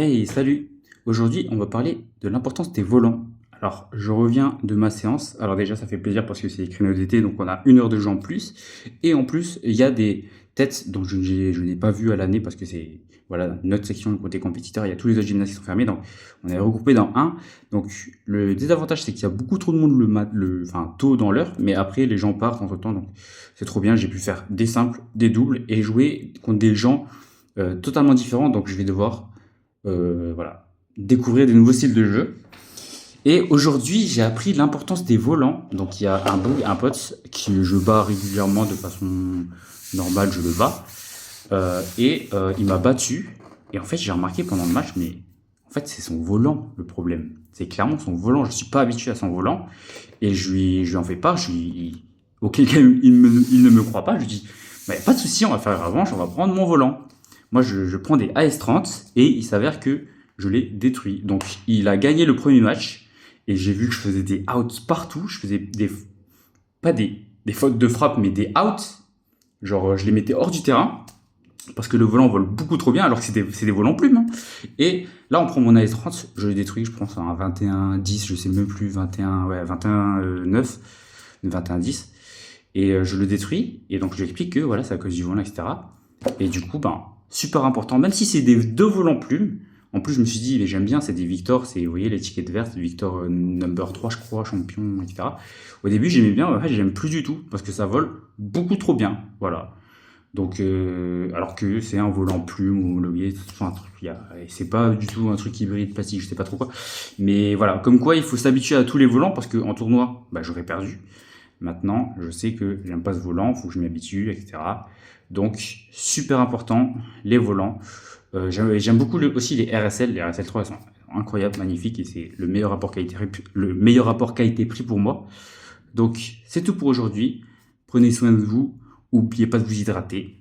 Hey, salut! Aujourd'hui, on va parler de l'importance des volants. Alors, je reviens de ma séance. Alors déjà, ça fait plaisir parce que c'est les créneaux d'été, donc on a une heure de jeu en plus. Et en plus, il y a des têtes dont je n'ai pas vu à l'année parce que c'est voilà une autre section côté compétiteur. Il y a tous les autres gymnases qui sont fermés, donc on est regroupé dans un. Donc le désavantage, c'est qu'il y a beaucoup trop de monde enfin, tôt dans l'heure, mais après les gens partent entre temps, donc c'est trop bien. J'ai pu faire des simples, des doubles et jouer contre des gens totalement différents. Donc je vais devoir voilà, découvrir des nouveaux styles de jeu. Et aujourd'hui, j'ai appris l'importance des volants. Donc il y a un pote qui je bats régulièrement de façon normale, je le bats. Il m'a battu. Et en fait, j'ai remarqué pendant le match, mais en fait, c'est son volant le problème. C'est clairement son volant. Je suis pas habitué à son volant. Et je lui en fais part. Auquel cas, il ne me croit pas. Je lui dis, bah, pas de souci, on va faire la revanche, on va prendre mon volant. Moi, je prends des AS30 et il s'avère que je l'ai détruit. Donc, il a gagné le premier match et j'ai vu que je faisais des outs partout. Je faisais pas des fautes de frappe, mais des outs. Genre, je les mettais hors du terrain parce que le volant vole beaucoup trop bien alors que c'est des volants plumes, hein. Et là, on prend mon AS30, je le détruis, je pense à un 21-10, je sais même plus, 21, ouais, 21-9, 21-10. Je le détruis et donc je lui explique que voilà, c'est à cause du volant, etc. Et du coup, ben, super important, même si c'est des deux volants plumes. En plus, je me suis dit, mais j'aime bien, c'est des Victor, c'est, vous voyez, l'étiquette verte, Victor number 3, je crois, champion, etc. Au début, j'aimais bien, en fait, j'aime plus du tout, parce que ça vole beaucoup trop bien, voilà. Donc, alors que c'est un volant plume homologué, enfin, c'est pas du tout un truc hybride plastique, je sais pas trop quoi. Mais voilà, comme quoi, il faut s'habituer à tous les volants, parce qu'en tournoi, bah, j'aurais perdu. Maintenant, je sais que j'aime pas ce volant, il faut que je m'y habitue, etc. Donc, super important, les volants. J'aime beaucoup aussi les RSL. Les RSL 3 elles sont incroyables, magnifiques, et c'est le meilleur rapport qualité-prix pour moi. Donc, c'est tout pour aujourd'hui. Prenez soin de vous. N'oubliez pas de vous hydrater.